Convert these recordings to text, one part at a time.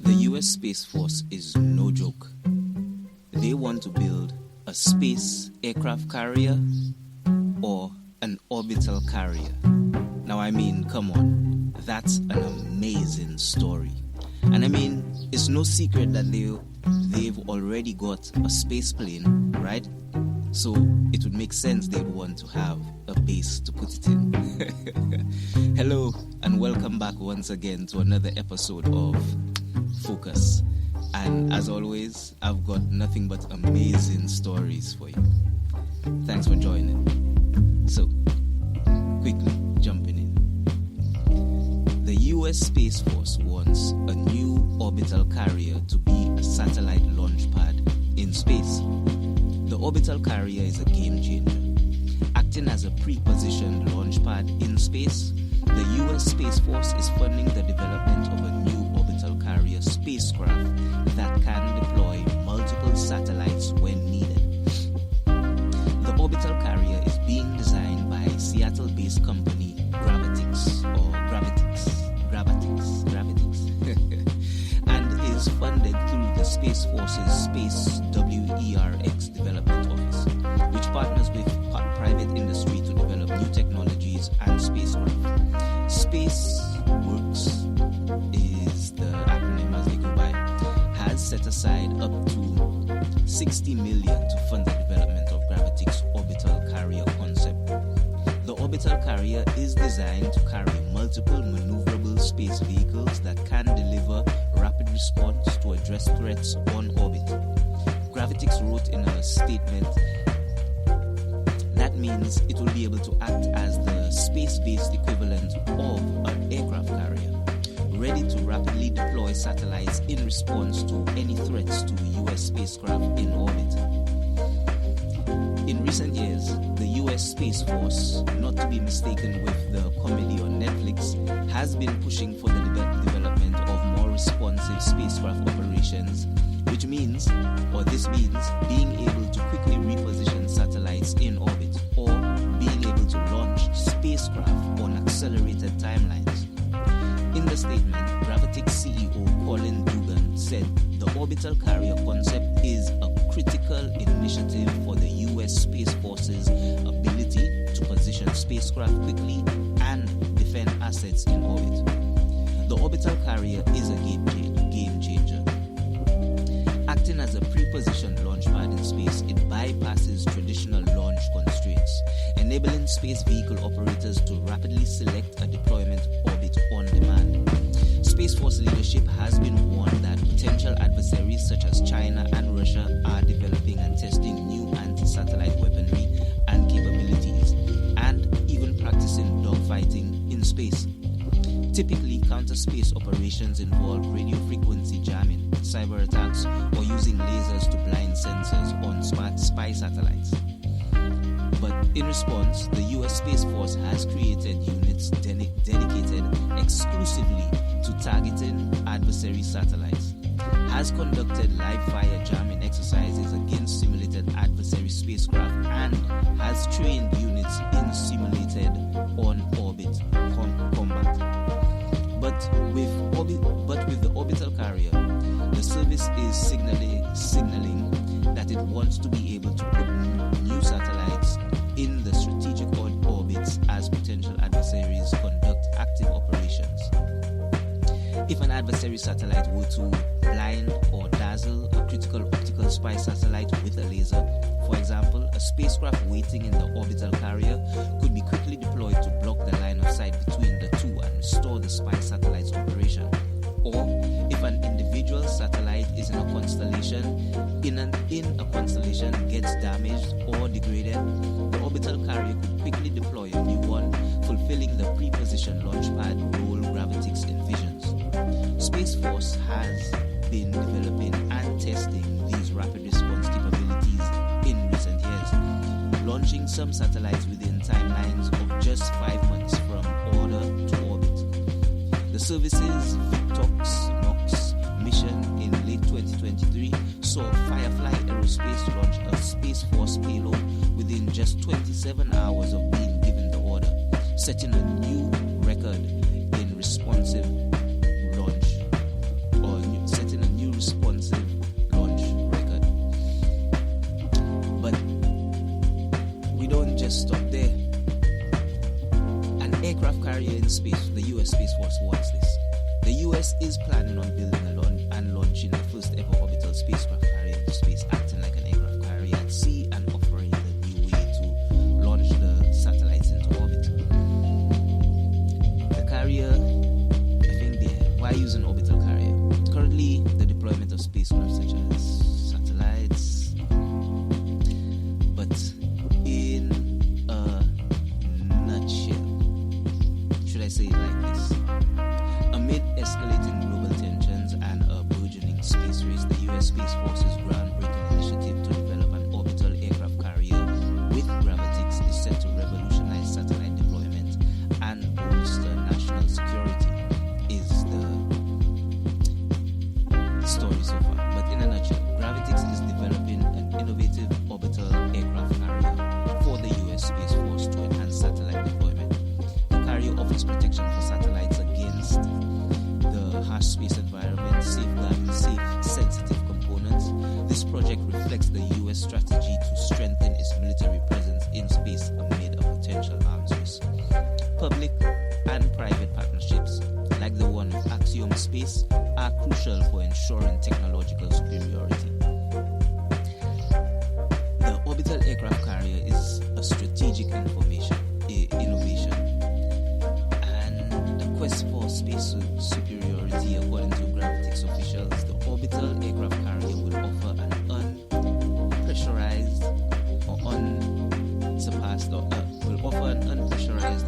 The US Space Force is no joke. They want to build a space aircraft carrier or an orbital carrier. Now, I mean, come on, that's an amazing story. And I mean, it's no secret that they've already got a space plane, right? So it would make sense they'd want to have a base to put it in. Hello, and welcome back once again to another episode of Focus. And as always, I've got nothing but amazing stories for you. Thanks for joining. So, quickly jumping in. The US Space Force wants a new orbital carrier to be a satellite launch pad in space. The orbital carrier is a game changer. Acting as a pre-positioned launch pad in space, the US Space Force is funding the development of a new orbital carrier spacecraft that can deploy multiple satellites when needed. The orbital carrier is being designed by Seattle-based company Gravitix, and is funded through the Space Force's Space WERX Development Office, which partners with private industry to develop new technologies and spacecraft. SpaceWorks is the acronym as they go by, has set aside up to $60 million to fund the development of Gravitix orbital carrier concept. The orbital carrier is designed to carry multiple maneuverable space vehicles that can deliver rapid response to address threats on orbit. Gravitix wrote in a statement that means it will be able to act as the space-based equivalent of an aircraft carrier, ready to rapidly deploy satellites in response to any threats to US spacecraft in orbit. In recent years, the US Space Force, not to be mistaken with the comedy on Netflix, has been pushing for the development of more responsive spacecraft operations, which means, being able to quickly reposition satellites in orbit or being able to launch spacecraft on accelerated timelines. In the statement, Gravitix CEO Colin Dugan said the orbital carrier concept is a critical initiative for the US Space Force's ability to position spacecraft quickly and defend assets in orbit. The orbital carrier is a game changer. Acting as a pre-positioned launch pad in space, it bypasses traditional launch constraints, enabling space vehicle operators to rapidly select a deployment orbit on demand. Space Force leadership has been warned that potential adversaries such as China and Russia are developing and testing new anti-satellite weaponry and capabilities, and even practicing dogfighting in space. Typically, counter-space operations involve radio frequency jamming, cyber attacks, or using lasers to blind sensors on spy satellites. But in response, the US Space Force has created units dedicated exclusively to targeting adversary satellites, has conducted live-fire jamming exercises against simulated adversary spacecraft, and has trained units in simulated on-orbit combat. But with the orbital carrier, the service is signaling that it wants to be able to put new satellites in the strategic orbits as potential adversaries conduct active operations. If an adversary satellite were to blind or dazzle a critical optical spy satellite with a laser, for example, a spacecraft waiting in the orbital carrier could be quickly deployed to block the line of sight between the two and restore the spy satellite's operation. Or, if an individual satellite is in a constellation, gets damaged or degraded, the orbital carrier could quickly deploy a new one, fulfilling the pre-positioned launch pad role Gravitix envisions. Space Force has been developing and testing these rapid response capabilities in recent years, launching some satellites within timelines of just 5 months from order to orbit. The service's Victox mission in late 2023 saw Firefly Aerospace launch a Space Force payload within just 27 hours of being given the order, setting a new record in responsive launch, or US is planning on building and launching the first ever orbital spacecraft carrier into space, acting like an aircraft carrier at sea and offering the new way to launch the satellites into orbit. The carrier, I think why use an orbital carrier? Currently, the deployment of spacecraft such as satellites, but in a nutshell, should I say it like this? Amid escalating global tensions and a burgeoning space race, the U.S. Space Force's groundbreaking initiative to develop an orbital aircraft carrier with gravitics is set to revolutionize satellite deployment and bolster national security, is the story so far. But in a nutshell, gravitics is developing an innovative orbital aircraft carrier for the U.S. Space Force to enhance satellite deployment. The carrier offers protection for satellites against the harsh space environment, safeguarding sensitive components. This project reflects the U.S. strategy to strengthen its military presence in space amid a potential arms race. Public and private partnerships, like the one with Axiom Space, are crucial for ensuring technological superiority. The orbital aircraft carrier is a strategic innovation, and the quest for space superiority, according to gravitics officials, the orbital aircraft carrier will offer an unpressurized or unsurpassed, or will offer an unpressurized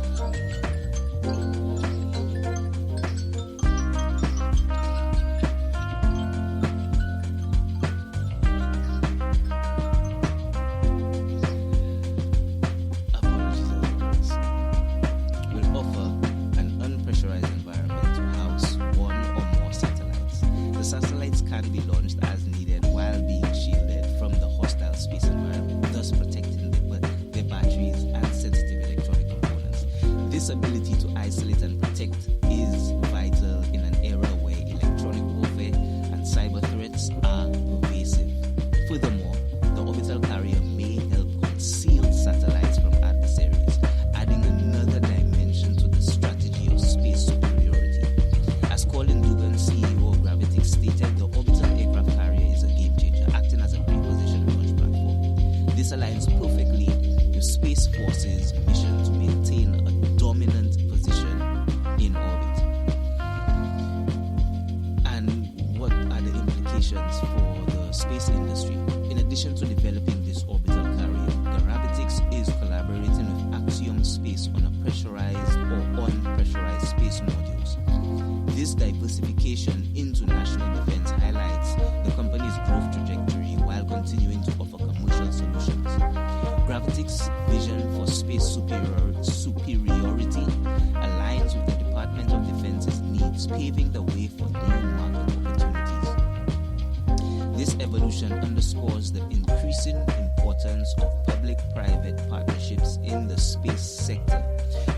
environment to house one or more satellites. The satellites can be launched as needed while being shielded from the hostile space environment, thus protecting their batteries and sensitive electronic components. This ability to isolate and protect is vital in an era where electronic warfare and cyber threats are pervasive. Furthermore, the orbital carrier may help conceal satellites from adversaries, adding another dimension to the strategy of space superiority. As Colin Dugan, CEO of Gravitics, stated, the orbital aircraft carrier is a game changer, acting as a pre-positioned launch platform. This aligns perfectly with Space Force's mission to maintain a dominant position in orbit. And what are the implications for the space industry? In addition to developing this orbital carrier, Gravitics is collaborating with Axiom Space on a pressurized or unpressurized space modules. This diversification into national defense highlights the company's growth trajectory while continuing to offer commercial solutions. Gravitics' vision for space superiority aligns with the Department of Defense's needs, paving the way for new market opportunities. This evolution underscores the increasing importance of public-private partnerships in the space sector.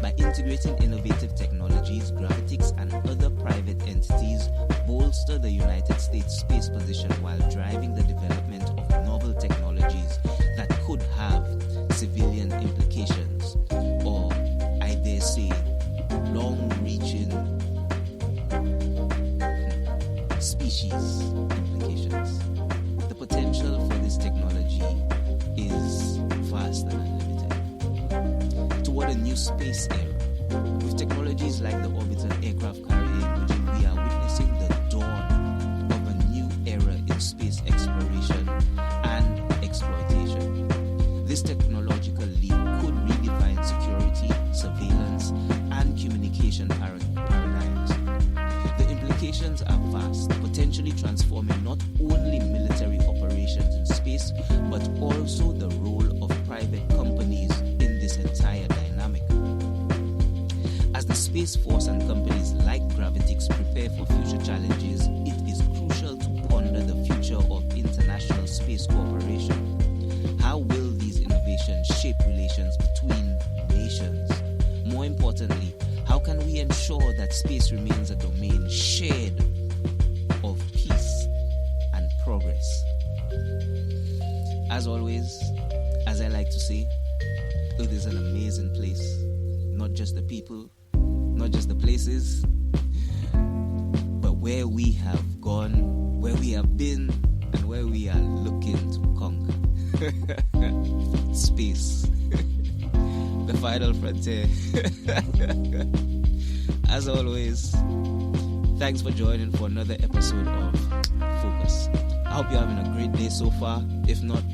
By integrating innovative technologies, Gravitics and other private entities bolster the United States space position while driving the development of novel technologies that could have civilian implications, or I dare say, long-reaching species implications. The potential for this technology is vast and unlimited. Toward a new space era, with technologies like the orbital aircraft carrier emerging, we are witnessing the dawn of a new era in space exploration and exploitation. This technological leap could redefine security, surveillance, and communication paradigms. The implications are vast, potentially transforming not only military operations in space, but also the role of private companies in this entire dynamic. As the Space Force and companies like Gravitics prepare for future challenges, it is crucial to ponder the future of international space cooperation. How will these innovations shape relations between nations? More importantly, how can we ensure that space remains a domain shared of peace and progress? As always, as I like to say, Earth is an amazing place. Not just the people, not just the places, but where we have gone, where we have been, and where we are looking to conquer. Space. The final frontier. As always, thanks for joining for another episode of Focus. I hope you're having a great day so far. If not,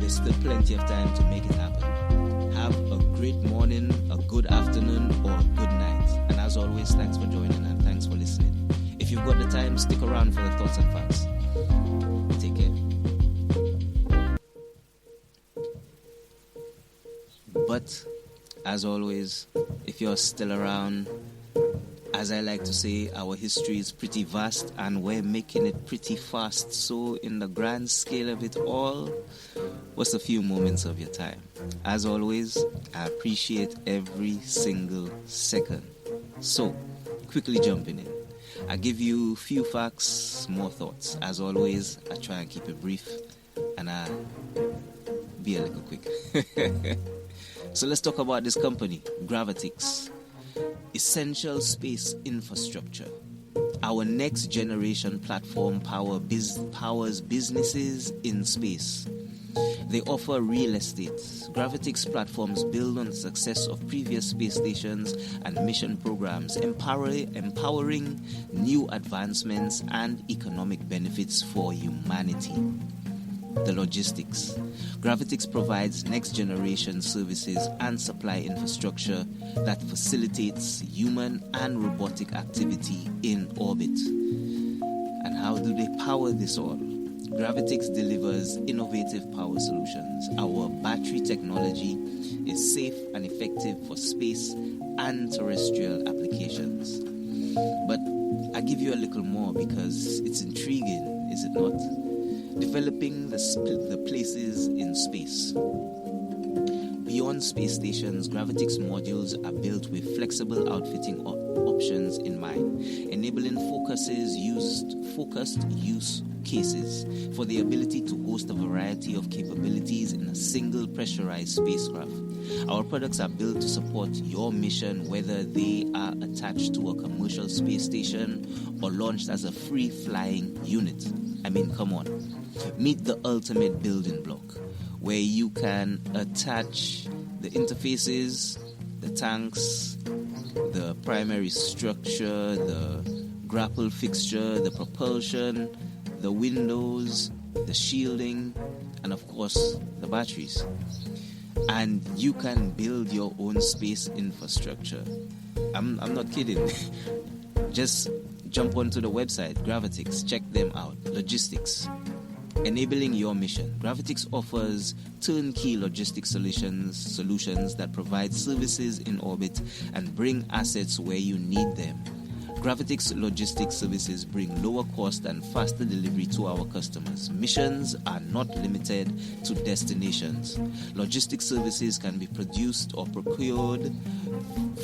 there's still plenty of time to make it happen. Have a great morning, a good afternoon, or a good night. And as always, thanks for joining and thanks for listening. If you've got the time, stick around for the thoughts and facts. Take care. But, as always, if you're still around, as I like to say, our history is pretty vast and we're making it pretty fast. So, in the grand scale of it all, what's a few moments of your time? As always, I appreciate every single second. So, quickly jumping in. I give you few facts, more thoughts. As always, I try and keep it brief and I be a little quick. So let's talk about this company, Gravitix. Essential space infrastructure. Our next generation platform powers businesses in space. They offer real estate. Gravitix platforms build on the success of previous space stations and mission programs, empowering new advancements and economic benefits for humanity. The logistics. Gravitix provides next-generation services and supply infrastructure that facilitates human and robotic activity in orbit. And how do they power this all? Gravitix delivers innovative power solutions. Our battery technology is safe and effective for space and terrestrial applications. But I give you a little more because it's intriguing, is it not? Developing the places in space. Beyond space stations, Gravitix modules are built with flexible outfitting options in mind, enabling focused use cases for the ability to host a variety of capabilities in a single pressurized spacecraft. Our products are built to support your mission, whether they are attached to a commercial space station or launched as a free-flying unit. I mean, come on. Meet the ultimate building block, where you can attach the interfaces, the tanks, the primary structure, the grapple fixture, the propulsion, the windows, the shielding, and of course, the batteries. And you can build your own space infrastructure. I'm not kidding. Just jump onto the website, Gravitix, check them out. Logistics. Enabling your mission. Gravitix offers turnkey logistics solutions that provide services in orbit and bring assets where you need them. Gravitix logistics services bring lower cost and faster delivery to our customers. Missions are not limited to destinations. Logistics services can be produced or procured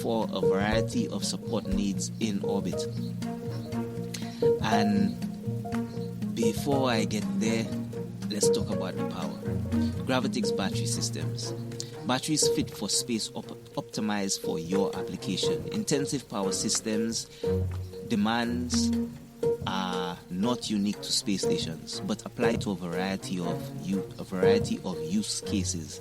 for a variety of support needs in orbit. And before I get there, let's talk about the power. Gravitix battery systems. Batteries fit for space optimized for your application. Intensive power systems demands are not unique to space stations, but apply to a variety of use cases.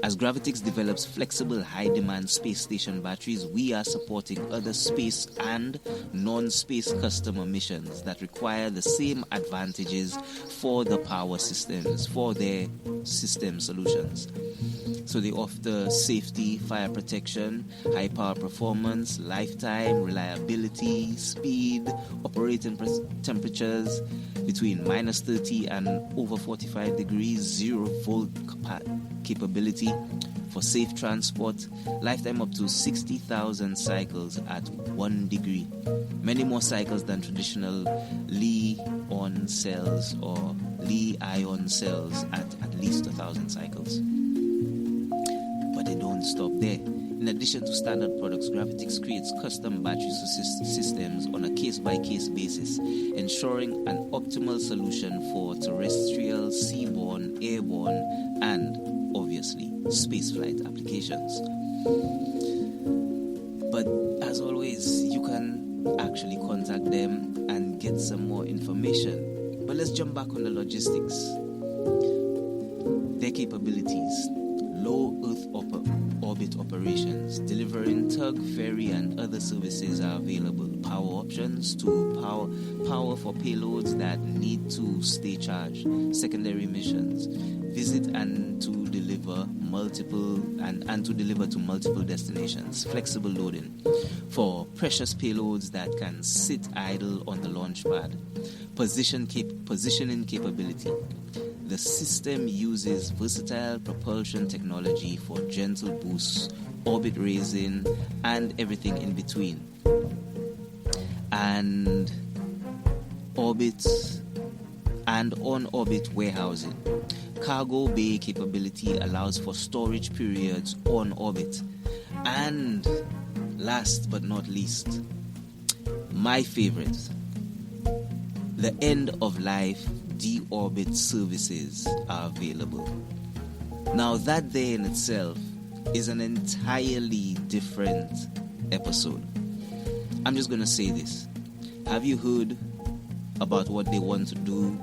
As Gravitix develops flexible, high-demand space station batteries, we are supporting other space and non-space customer missions that require the same advantages for the power systems, for their system solutions. So they offer safety, fire protection, high power performance, lifetime, reliability, speed, operating temperatures between minus 30 and over 45 degrees, 0 volt capability for safe transport, lifetime up to 60,000 cycles at 1 degree. Many more cycles than traditional Li-ion cells or Li-ion cells at least 1,000 cycles. But they don't stop there. In addition to standard products, Gravitix creates custom battery systems on a case-by-case basis, ensuring an optimal solution for terrestrial, seaborne, airborne, and, obviously, spaceflight applications. But, as always, you can actually contact them and get some more information. But let's jump back on the logistics. Their capabilities: low Earth orbit operations, delivering tug, ferry, and other services are available. Power options to power for payloads that need to stay charged. Secondary missions: visit and to deliver to multiple destinations. Flexible loading for precious payloads that can sit idle on the launch pad. Positioning capability: the system uses versatile propulsion technology for gentle boosts, orbit raising, and everything in between. And on-orbit warehousing. Cargo bay capability allows for storage periods on orbit. And last but not least, my favorite, the end-of-life deorbit services are available. Now that there in itself is an entirely different episode. I'm just going to say this. Have you heard about what they want to do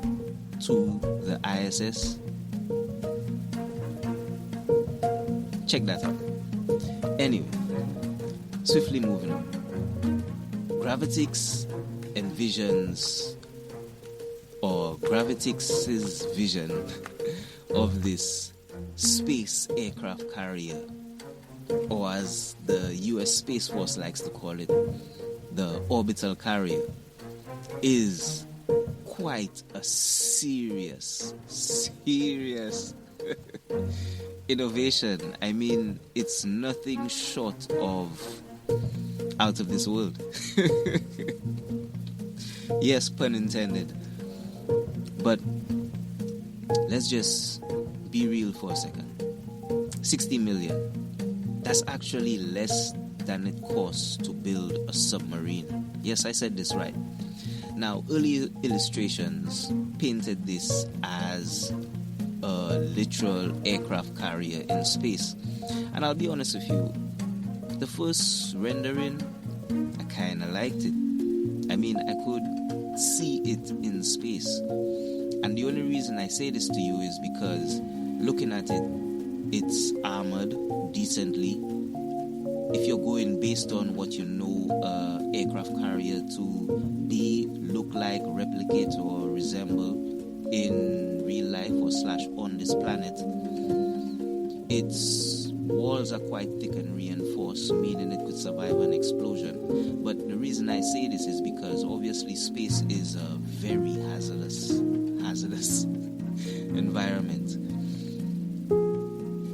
to the ISS? Check that out. Anyway, swiftly moving on. Gravitix's vision of this space aircraft carrier, or as the US Space Force likes to call it, the orbital carrier, is quite a serious innovation. I mean, it's nothing short of out of this world. Yes, pun intended. But let's just be real for a second. 60 million. That's actually less than it costs to build a submarine. Yes, I said this right. Now, early illustrations painted this as a literal aircraft carrier in space. And I'll be honest with you, the first rendering, I kind of liked it. I mean, I could see it in space. And the only reason I say this to you is because looking at it, it's armored decently. If you're going based on what you know aircraft carrier to be, look like, replicate, or resemble in real life or / on this planet, its walls are quite thick and reinforced, meaning it could survive an explosion. But the reason I say this is because obviously space is a very hazardous environment.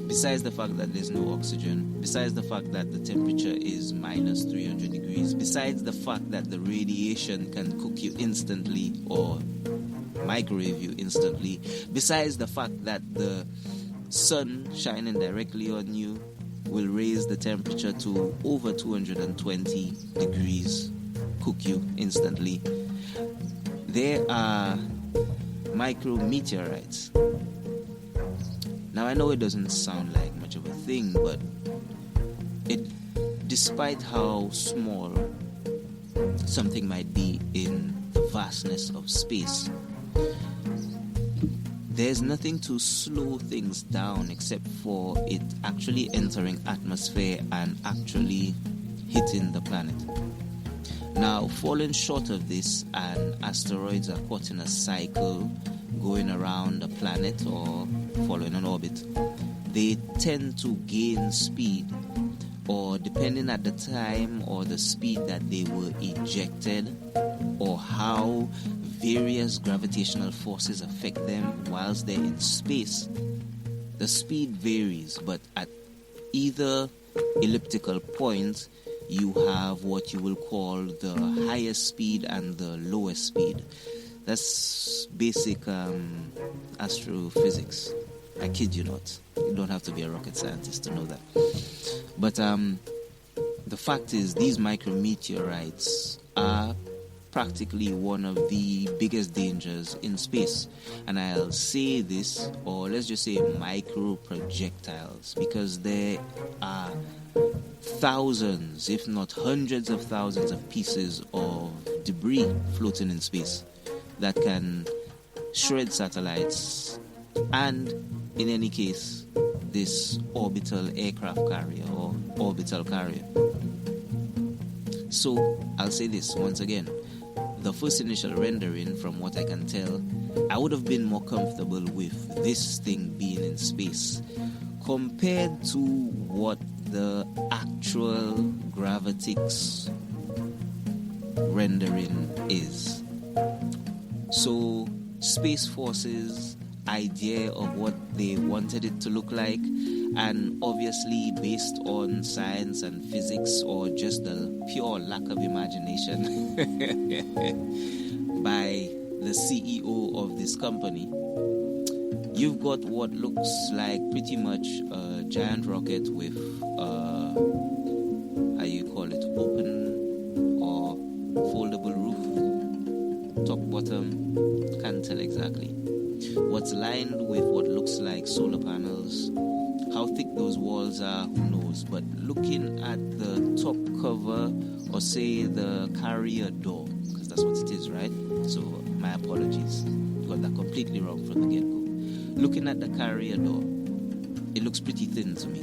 Besides the fact that there's no oxygen, besides the fact that the temperature is minus 300 degrees, besides the fact that the radiation can cook you instantly or microwave you instantly, besides the fact that the sun shining directly on you will raise the temperature to over 220 degrees, cook you instantly, there are micrometeorites. Now, I know it doesn't sound like much of a thing, but despite how small something might be in the vastness of space, there's nothing to slow things down except for it actually entering atmosphere and actually hitting the planet. Now, falling short of this, and asteroids are caught in a cycle going around the planet or following an orbit, they tend to gain speed, or depending at the time or the speed that they were ejected, or how various gravitational forces affect them whilst they're in space, the speed varies, but at either elliptical point you have what you will call the highest speed and the lowest speed. That's basic astrophysics. I kid you not. You don't have to be a rocket scientist to know that. But the fact is, these micrometeorites are practically one of the biggest dangers in space. And I'll say this, or let's just say micro projectiles, because there are thousands, if not hundreds of thousands of pieces of debris floating in space that can shred satellites and, in any case, this orbital aircraft carrier or orbital carrier. So I'll say this once again. The first initial rendering, from what I can tell, I would have been more comfortable with this thing being in space compared to what the actual gravitics rendering is. So Space Force's idea of what they wanted it to look like, and obviously based on science and physics or just the pure lack of imagination by the CEO of this company, you've got what looks like pretty much a giant rocket with how you call it, open or foldable roof, top, bottom, can't tell exactly. What's lined with what looks like solar panels. How thick those walls are, who knows? But looking at the top cover, or say the carrier door, because that's what it is, right? So my apologies, got that completely wrong from the get-go. Looking at the carrier door, it looks pretty thin to me.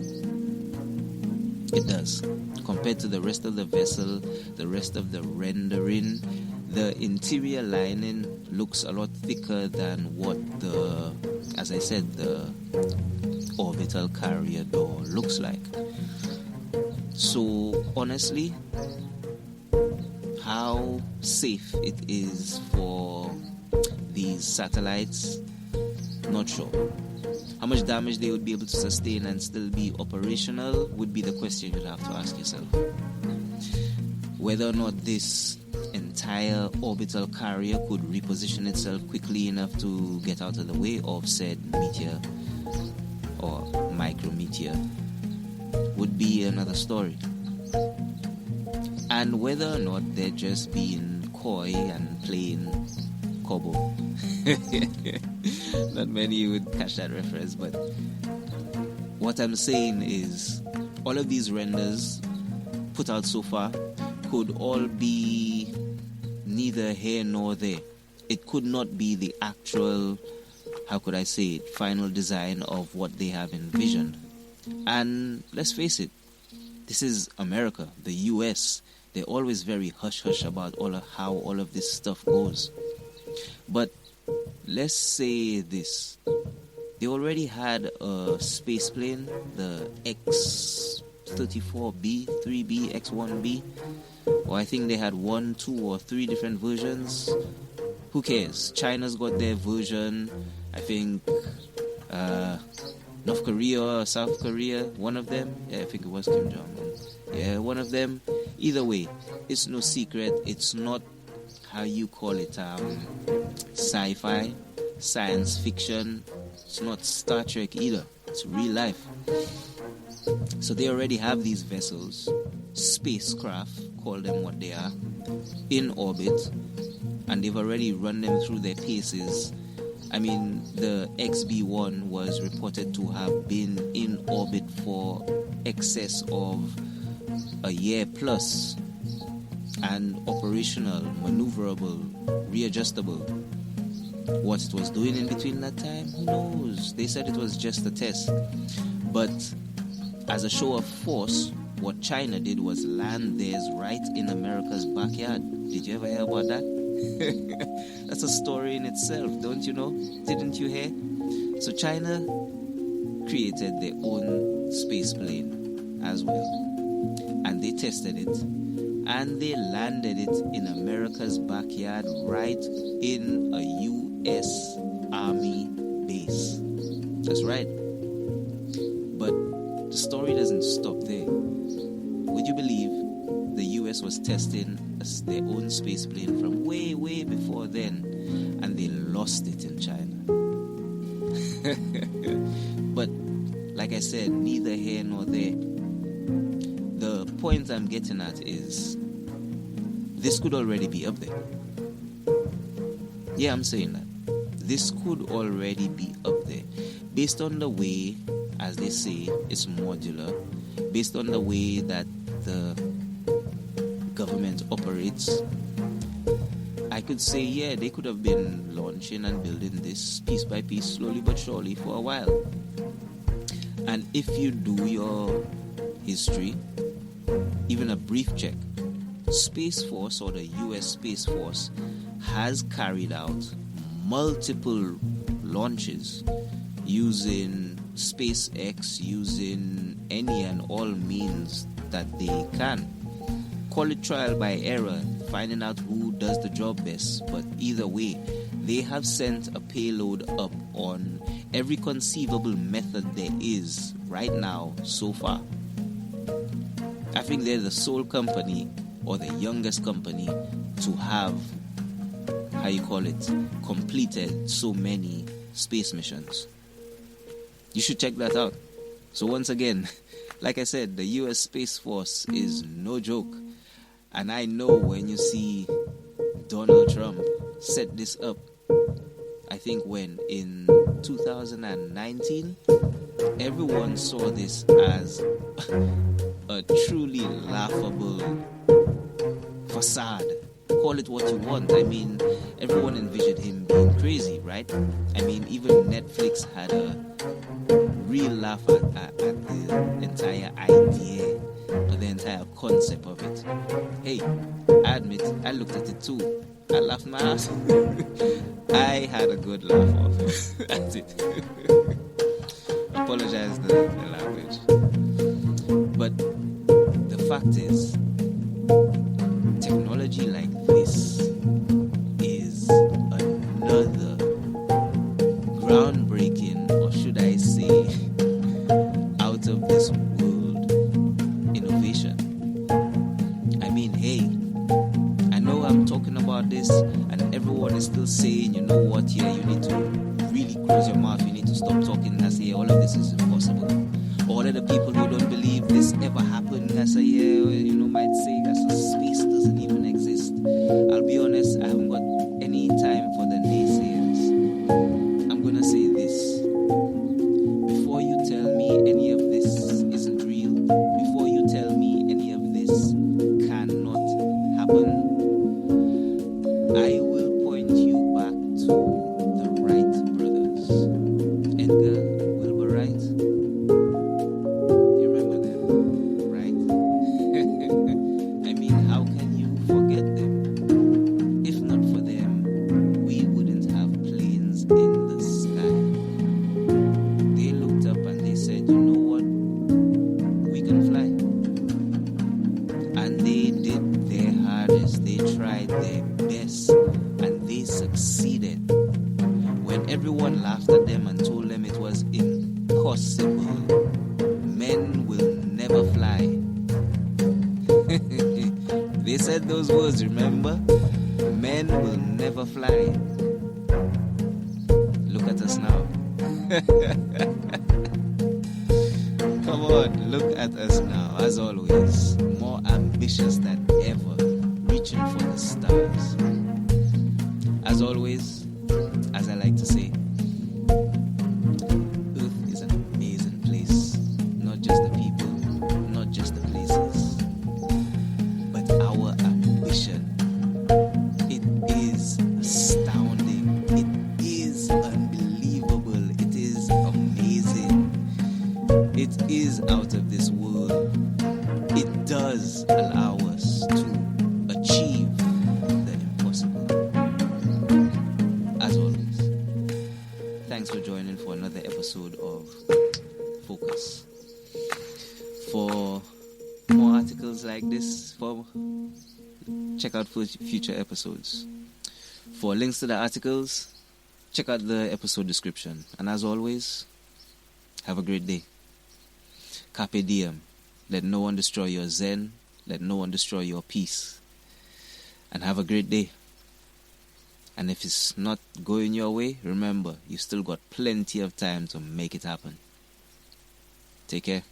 It does. Compared to the rest of the vessel, the rest of the rendering, the interior lining looks a lot thicker than what the, as I said, the orbital carrier door looks like. So honestly, how safe it is for these satellites, not sure. How much damage they would be able to sustain and still be operational would be the question you'd have to ask yourself. Whether or not this entire orbital carrier could reposition itself quickly enough to get out of the way of said meteor or micrometeor would be another story. And whether or not they're just being coy and playing Kobo. Not many would catch that reference, but what I'm saying is all of these renders put out so far could all be neither here nor there. It could not be the actual, how could I say it, final design of what they have envisioned. And let's face it, this is America, the US. They're always very hush-hush about how all of this stuff goes. But let's say this. They already had a space plane, the X-34B, 3B, X-1B. Or I think they had 1, 2, or 3 different versions. Who cares? China's got their version. I think North Korea or South Korea, one of them. Yeah, I think it was Kim Jong-un. Yeah, one of them. Either way, it's no secret. It's not, how you call it, sci-fi, science fiction. It's not Star Trek either. It's real life. So they already have these vessels, spacecraft, call them what they are, in orbit, and they've already run them through their paces. I mean, the XB-1 was reported to have been in orbit for excess of a year plus, and operational, maneuverable, readjustable. What it was doing in between that time, who knows? They said it was just a test. But as a show of force, what China did was land theirs right in America's backyard. Did you ever hear about that? That's a story in itself, don't you know? Didn't you hear? So China created their own space plane as well. And they tested it. And they landed it in America's backyard right in a U.S. Army base. That's right. But the story doesn't stop there. Would you believe the US was testing their own space plane from way, way before then, and they lost it in China? But like I said, neither here nor there. The point I'm getting at is this could already be up there. Yeah, I'm saying that. This could already be up there. Based on the way, as they say, it's modular. Based on the way that the government operates, I could say, yeah, they could have been launching and building this piece by piece, slowly but surely, for a while. And if you do your history, even a brief check, Space Force, or the US Space Force, has carried out multiple launches using SpaceX, using any and all means that they can. Call it trial by error, finding out who does the job best, but either way, they have sent a payload up on every conceivable method there is right now so far. I think they're the sole company, or the youngest company, to have, completed so many space missions. You should check that out. So once again, like I said, the US Space Force is no joke. And I know when you see Donald Trump set this up, I think in 2019, everyone saw this as a truly laughable facade. Call it what you want. I mean, everyone envisioned him being crazy, right? I mean, even Netflix had a real laugh at the entire idea, or the entire concept of it. Hey, I admit, I looked at it too. I laughed my ass. I had a good laugh off at it. Apologize the language. But the fact is, technology like this is another groundbreaking, or should I say, out of this world innovation. I mean, hey, I know I'm talking about this and everyone is still saying, you know what, yeah, you need to really close your mouth, you need to stop talking. I say, yeah, all of this is impossible. All of the people who don't believe this ever happened, I say, yeah, might say that space doesn't even exist. I'll be honest, I haven't got any time for the naysayers. I'm gonna say this. Before you tell me any of this isn't real, before you tell me any of this cannot happen, I will point you back to the Wright brothers. Edgar Wilbur Wright. You remember them, right? I mean, how can you forget them? If not for them, we wouldn't have planes in the sky. They looked up and they said, you know what? We can fly. And they did their hardest. They tried their best. And they succeeded. When everyone laughed at them and told them it was impossible, men will never fly. They said those words, remember? Men will never fly. Look at us now. Come on, look at us now. As always, more ambitious than ever, reaching for the stars. As always, as I like to say, Earth is an amazing place. Not just the people, not just the places, but our ambition. It is astounding. It is unbelievable. It is amazing. It is out of this world. It does allow us to achieve the impossible. As always, thanks for joining for another episode of Focus. For more articles like this, check out future episodes. For links to the articles, check out the episode description. And as always, have a great day. Carpe diem. Let no one destroy your zen. Let no one destroy your peace. And have a great day. And if it's not going your way, remember, you still got plenty of time to make it happen. Take care.